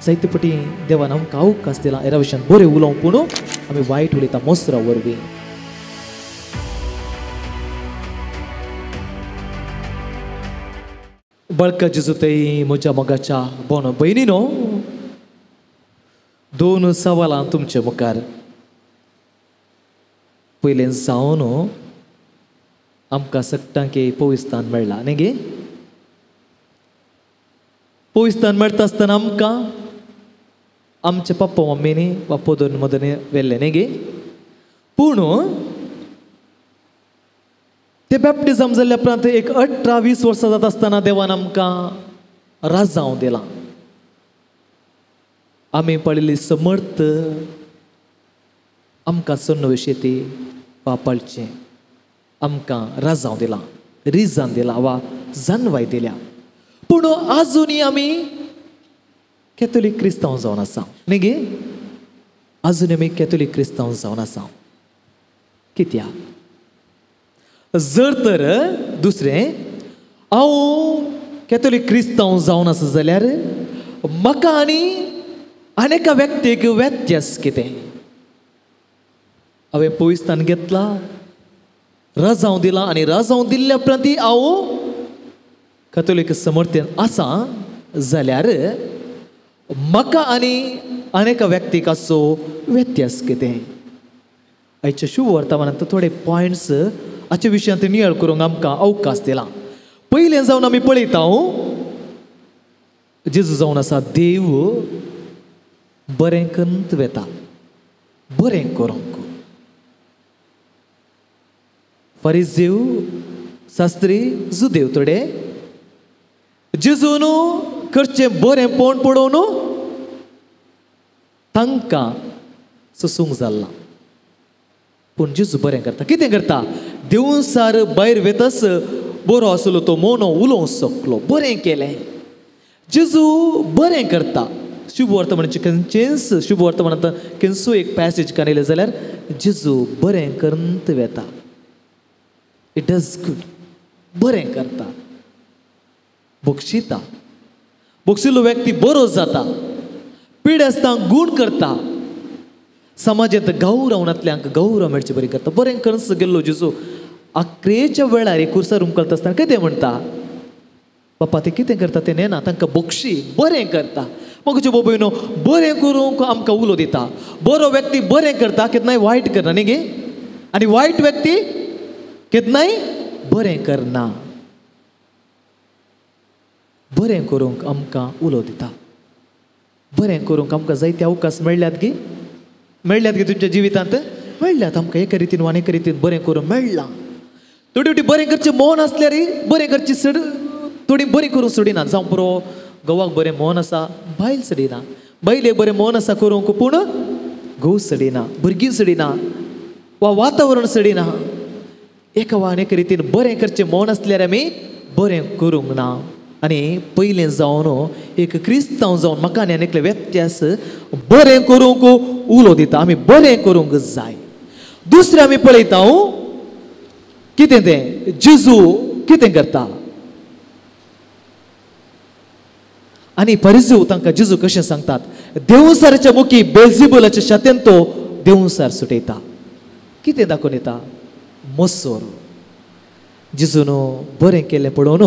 जायतेपटी देवान आमकां अवकाश दिला हेरा विशयान बरें उलोवंक पूण आमी वायट उलयता मोसरा वरवीं. बळका जेजूताई म्हज्या मोगाच्या बोनो भयणीनो, 2 सवालां तुमचे मुखार. पयलें जावन आमकां सट्टांके पवित्रस्थान मेळ्ळां न्ही गे. पवित्रस्थान मेळटा आसतना आमकां आमचे पप्पा मम्मीनी वा पोदोन मदनी व्हेल्लें न्ही गे. पूण ते बॅप्टिजम जाल्ल्या उपरांत एक 18-20 वर्सां जाता आसतना देवान आमकां राजांव दिलां. आमी पळयली समर्थ आमकां सन्न शेती वापरचें आमकां राजांव दिलां, रिजान दिलां वा जानवाय दिल्या. पूण आजुनी आमी कॅथोलीक क्रिस्तांव जावन आसा न्ही गे. आजून आमी कॅथोलीक क्रिस्तांव जावन आसा. कित्याक? जर तर दुसरें हांव कॅथोलीक क्रिस्तांव जावन आसा जाल्यार म्हाका आनी एका व्यक्तीक व्यत्यास कितें? हांवें पवित्रस्थान घेतला, राजांव दिला आनी राजांव दिल्ल्या उपरांत हांव कॅथोलीक समर्थेन आसा जाल्यार म्हाका आनी एका व्यक्तीक आसो व्यत्यास कितें? आयच्या शुभ वर्तमानांत थोडे पॉयंट्स हाचे विशयांत नियाळ करूंक आमकां अवकाश दिला. पयलें जावन आमी पळयता जेजू जावन आसा देव बरें करूंक वेता, बरें करूंक. फरिसेव शास्त्री जुदेव थोडे जेजून करचें बरें पोवन पडोवन तांकां सोसूंक जाल्ला. पूण जेजू बरें करता. कितें करता? देवसार भायर वेतस बरो आसलो तो मोनो उलोवंक शकलो, बरें केलें. जेजू बरें करता. शुभ वर्तमानाचे खंयचेच शुभ वर्तमानांत खंयचो एक पॅसेज काडले जाल्यार जेजू बरें करंत वेता. इट डज गूड, बरें करता, बक्षिता. बक्षिल्लो व्यक्ती बरो जाता, पीड आसता गूण करता, समाजांत गौरवनांतल्यांक गौरव मेळचे बरें करता. बरें करच गेल्लो जेजू अकरेच्या वेळार एक कुर्सार उमकलता आसतना कितें म्हणटा? बापा ते कितें करता तें न्हेना, तांकां बक्षी बरें करता. मगचे बाबा बरें करूंक आमकां उलो दिता. बरो व्यक्ती बरें करता, केन्नाय वायट करना न्ही गे. आनी वायट व्यक्ती केन्नाय बरें करना. बरें करूंक आमकां उलो दिता. बरें करूंक आमकां जायते अवकाश मेळ्ळ्यात गे. मेळ्ळ्यात गे तुमच्या जिवितांत. मेळ्ळ्यात आमकां एका रितीन वा एका रितीन बरें करूंक मेळ्ळां. थोडी थोडी बरें करचें मन आसल्यार बरें करची थोडी बरीं करूंक सोडिना. जावं पुरो घोवाक बरें मन आसा, बायल सडिना. बायलेक बरें मन आसा करूंक, पूण घोव सडिना, भुरगीं सडिना वा वातावरण सडिना. एका वा एका रितीन बरें करचें मन आसल्यार आमी बरें करूंक ना. आनी पयलें जावन एक क्रिस्तांव जावन म्हाका आनी एकले व्यत्यास बरें करूंक उलो दिता. आमी बरें करूंक जाय. दुसरें आमी पळयता कितें तें जेजू कितें करता. आनी फरिसेव तांकां जेजू कशें सांगतात? देवसाराच्या मुखी बेल्झेबुलाच्या शातेन तो देवसार सुटयता. कितें दाखोवन येता? मोसोर. जेजून बरें केलें पळोवन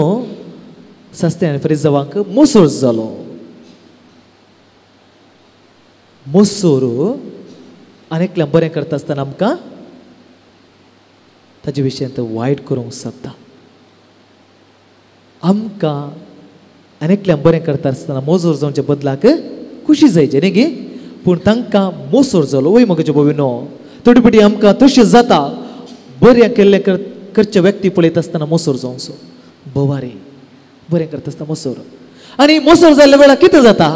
शास्त्री आनी फरिसेवांक मोसोर जालो. मोसोर आनेकल्यां बरें करता आसतना आमकां ताजे विशयांत वायट करूंक सोदता. आमकां आनेकल्यां बरें करता आसतना मोसोर जावचे बदलाक खुशी जायचे न्ही गे. पूण तांकां मोसोर जालो. वय म्हज्या भोविनो, थोडी फावटी आमकां तशें जाता. बरें केल्लें करचे व्यक्ती पळयता आसतना मोसोर जावचो. बोवारे बरें करता आसतना मोसोर. आनी मोसोर जाल्ल्या वेळार कितें जाता?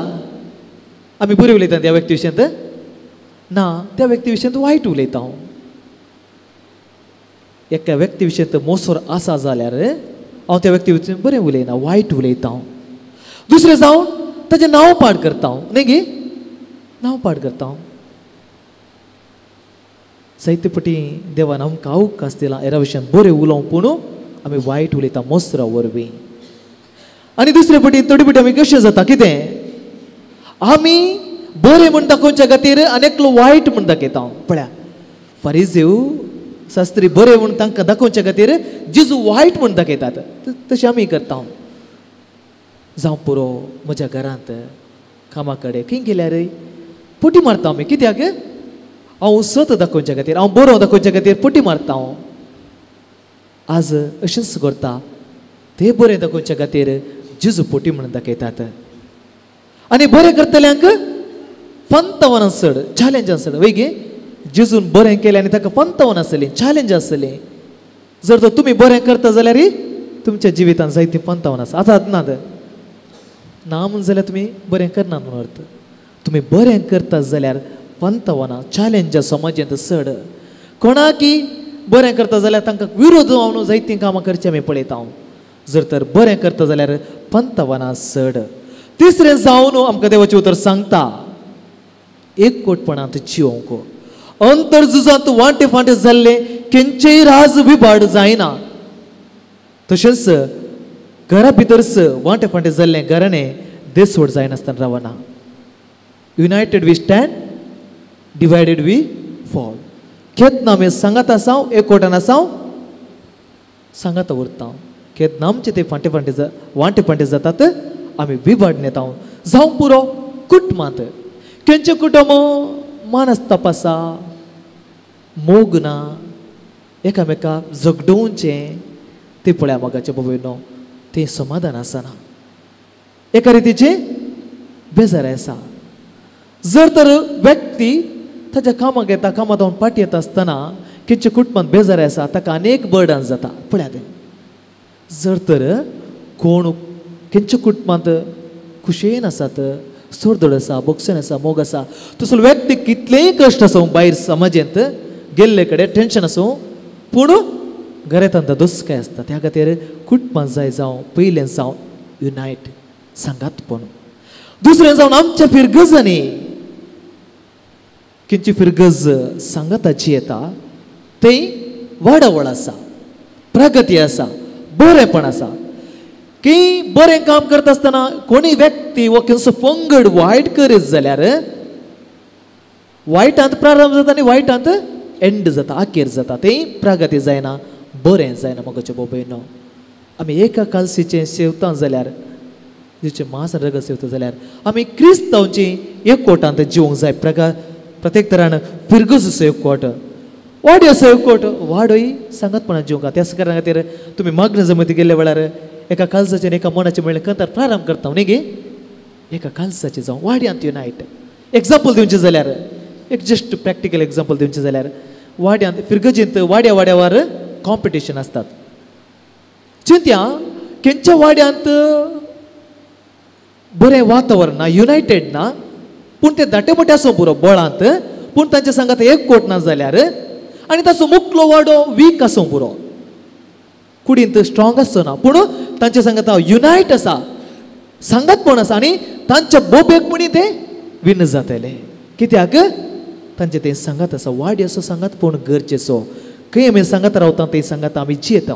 आमी बरें उलयता त्या व्यक्ती विशयांत ना, त्या व्यक्ती विशयांत वायट उलयता. हांव एका व्यक्ती विशयांत मोसोर आसा जाल्यार हांव त्या व्यक्ती विशयांत बरें उलयना, वायट उलयता. हांव दुसरें जावन ताचें नांव पाड करता. हांव न्ही गे, नांव पाड करता. हांव जायते फावटी देवान आमकां अवकाश दिला हेरा विशयांत बरें उलोवंक, पूण आमी वायट उलयता मोसरा वरवीं. आनी दुसरे फावटी थोडी फावटी आमी कशें जाता? कितें आमी बरें म्हण दाखोवच्या खातीर आनेकलो वायट म्हण दाखयता पळया फरिजेव शास्त्री बरें म्हण तांकां दाखोवच्या खातीर जेजू वायट म्हण दाखयतात तशें आमी करता जावं पुरो म्हज्या घरांत कामा कडेन खंय गेल्यार पटी मारता आमी कित्याक हांव सत दाखोवच्या खातीर हांव बरो दाखोवच्या खातीर पटी मारता हांव आज अशेंच करता ते बरें दाखोवच्या खातीर जेजू पटी म्हणून दाखयतात आनी बरें करतल्यांक 55 चड चॅलेंज चड वैगे जेजून बरें केलें आनी ताका 55 आसलें चॅलेंज आसलें जर तर तुमी बरें करता जाल्यार तुमच्या जिवितांत जायतीं 55 आसा आतां नात ना म्हण जाल्यार तुमी बरें करना म्हणून अर्थ तुमी बरें करता जाल्यार 55 चॅलेंज समाजांत चड कोणाकी बरें करता जाल्यार तांकां विरोध जावन जायतीं कामां करची आमी पळयता जर तर बरें करता जाल्यार 55 चड तिसरें जावन आमकां देवाचें उतर सांगता एकवटपणांत जिवंक अंतर झुजांत वांटे फांटे जाल्ले खंयचेय राज विभाड जायना तशेंच घरा भितरच वांटे फांटे जाल्लें घराणें देसवड जायनासतना रावना united we stand divided we fall केन्ना आमी सांगात आसांव एकवटान आसांव सांगात उरता केन्ना आमचे ते फांटे फांटे वांटे फांटे जातात आमी विभाड येता जावं पुरो कुटुंबांत खंयचे कुटुंब मानस तपासा मोग ना एकामेकाक झगडोवचें ते पळया मोगाचे बाबयनो तें समाधान आसना एका रितीचें बेजार आसा जर तर व्यक्ती ताच्या कामाक येता कामां जावन पाटी येता आसतना खंयच्या कुटुंबांत बेजार आसा ताका अनेक बर्डन जाता पळया तें जर तर कोण खंयच्या कुटुंबांत खुशयेन आसात सोडदड आसा बोगसन आसा मोग आसा तसलो व्यक्ती कितलेय कश्ट आसूं भायर समाजांत गेल्ले कडेन टेन्शन आसूं पूण घरांत दुसकाय आसता त्या खातीर कुटुंबांत जाय जावं पयलें जावं युनायट सांगातपण दुसरें जावन आमच्या फिरगजांनी खंयची फिरगज सांगाताची येता तें वाडावळ आसा प्रगती आसा बरेंपण आसा की बरें काम करता आसतना कोणी व्यक्ती वो खंयचो पंगड वायट करीत जाल्यार वायटांत प्रारंभ जाता आनी वायटांत एंड जाता आखेर जाता तें प्रगती जायना बरें जायना मोगाचे बाबयनो आमी एका कालसीचें सेवता जाल्यार जेचें मास रगत सेवता जाल्यार आमी क्रिस्तांवची एकवटांत जिवंक जाय प्रत्येक तरान फिरगज एकवट वाडी असो एकवट वाडोय सांगतपणान जिवंक त्या कारणा खातीर तुमी मग्न जमती गेल्ले वेळार एका कालसाचें एका मनाचें म्हणलें कंतार प्रारंभ करता न्ही गे एका कालसाचें जावं वाड्यांत युनायट एग्जाम्पल दिवचें जाल्यार एक जस्ट प्रॅक्टिकल एग्जाम्पल दिवचें जाल्यार वाड्यांत फिरगजींत वाड्या वाड्यावर कॉम्पिटिशन आसतात चिंत्या खंयच्या वाड्यांत बरें वातावरण ना युनायटेड ना पूण ते धाटे मोठे आसूं पुरो बळांत पूण तांच्या सांगात एकवट ना जाल्यार आनी ताचो मुखलो वाडो वीक आसूं पुरो कुडींत स्ट्रॉंग आसचो ना पूण तांच्या सांगात युनायट आसा सांगातपण आसा आनी तांच्या बोबेक म्हणी ते विन जातले कित्याक तांचे ते सांगात आसा वाडी असो सांगातपण गरजेचो खंय आमी सांगात रावता ते सांगात आमी जियेता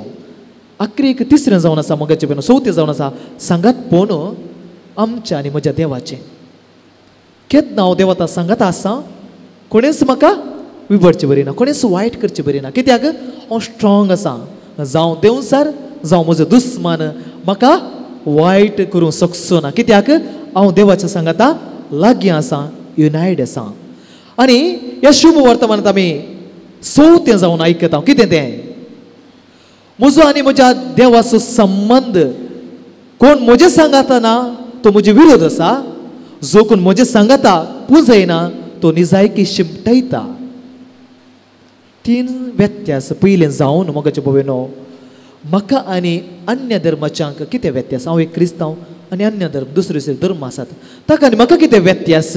आखरी एक तिसरें जावन आसा मोगाचें बेन चवथें जावन आसा सांगातपण आमच्या आनी म्हज्या देवाचें केन्ना हांव देवाता सांगात आसा कोणेच म्हाका विभडचें बरी ना कोणेच वायट करचें बरी ना कित्याक हांव स्ट्रॉंग आसा जावं देंवसार जावं म्हजो दुस्मान म्हाका वायट करूंक शकचो ना कित्याक हांव देवाच्या सांगाता लागीं आसा युनायट आसा आनी ह्या शुभ वर्तमानांत आमी चवथें जावन आयकता कितें तें म्हजो आनी म्हज्या देवाचो संबंद कोण म्हजे सांगाता ना तो म्हजे विरोध आसा जो कोण म्हजे सांगाता पुजयना तो निजायकी शिमटयता तीन व्यत्यास पयलें जावन मोगाचे भोवेनो म्हाका आनी अन्य धर्माच्यांक कितें व्यत्यास हांव एक क्रिस्तांव आनी अन्य धर्म दुसरे धर्म आसात ताका आनी म्हाका कितें व्यत्यास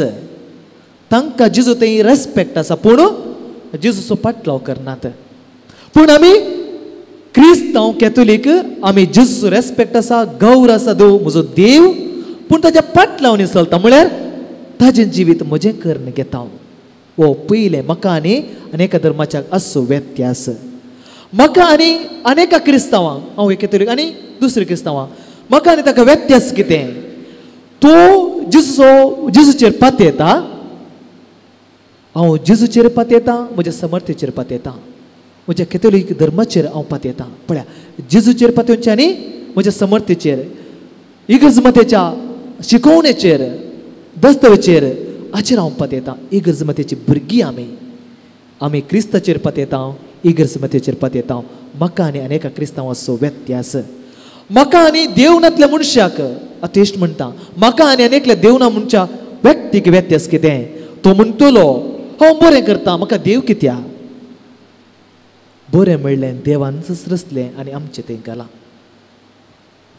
तांकां जिजू थंय रेस्पेक्ट आसा पूण जिजूचो पाटलाव करनात पूण आमी क्रिस्तांव कॅथोलीक आमी जिजूचो रेस्पेक्ट आसा गौर आसा देव म्हजो देव पूण ताच्या पाटलावनी चलता म्हळ्यार ताजें जिवीत म्हजें करून घेता ओ पयलें म्हाका आनी अनेका धर्माच्याक आसचो व्यत्यास म्हाका आनी अनेका क्रिस्तांवांक हांव एक कॅथोलीक आनी दुसरे क्रिस्तांवांक म्हाका आनी ताका व्यत्यास कितें तो जेजूचेर पात येता, हांव जेजूचेर पात येता, म्हज्या समर्थेचेर पात येता, म्हज्या कॅथोलीक धर्माचेर हांव पात येता. पळया, जेजूचेर पात येवचें आनी म्हज्या समर्थेचेर, इगर्जमतेच्या शिकवणेचेर, दस्तवेचेर हाचेर हांव पात येता. इगर्जमतेची भुरगीं आमी क्रिस्ताचेर पात येता, इगर्जमतेचेर पात येता. म्हाका आनी अनेका क्रिस्तांवाचो व्यत्यास, म्हाका आनी देवनांतल्या मनशाक अथेस्ट म्हणटा, म्हाका आनी अनेकल्या देवना मनशा व्यक्तीक व्यत्यास कितें? तो म्हणटलो हांव बरें करता, म्हाका देव कित्या? बरें म्हणलें देवानच रचलें आनी आमचें तें घाला.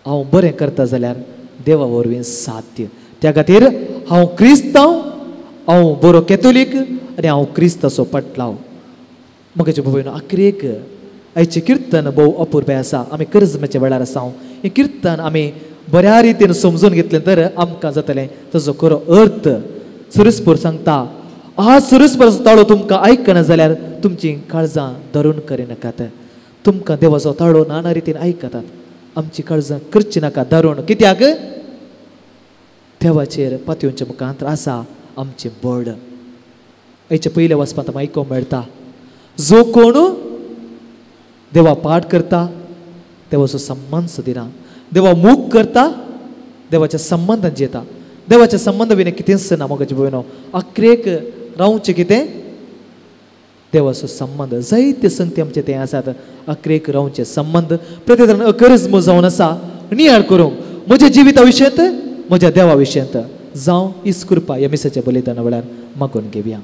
हांव बरें करता जाल्यार देवा वरवीं साध्य. त्या खातीर हांव क्रिस्तांव, हांव बरो कॅथोलीक आनी हांव क्रिस्ताचो पटलाव. म्हज्या भयणो, आखरेक आयचें कीर्तन भोव अपुर्बें आसा. आमी कर्जमाच्या वेळार आसा. हें कीर्तन आमी बऱ्या रितीन समजून घेतलें तर आमकां जातलें ताजो खरो अर्थ. सुरस्पूर सांगता, आज सुरस्पुराचो ताळो तुमकां आयकना जाल्यार तुमचीं काळजां धरून करिनाकात. तुमकां देवाचो ताळो नाना रितीन आयकतात, आमची काळजां करची नाका धरून. कित्याक? देवाचेर पातयेवच्या मुखांत आसा आमचें बळ. हेच्या पयल्या वचपांत आमकां आयकोंक मेळटा, जो कोण देवा पाठ करता देवाचो सन्मान सुदिना, देवा मूग करता देवाच्या संबंधान जियेता. देवाच्या संबंध विना कितेंच ना. मोगाचे भयणो, आखरेक रावचें कितें? देवाचो संबंध. जायते संगती आमचे तें आसात, आखरेक रावचे संबंध. प्रत्येकान अकर्ज जावन आसा नियाळ करूंक म्हज्या जिविता विशयंत, म्हज्या देवा विशयंत जावं. इस कृपा ह्या मिसाच्या बलिदाना वेळार मागून घेवया.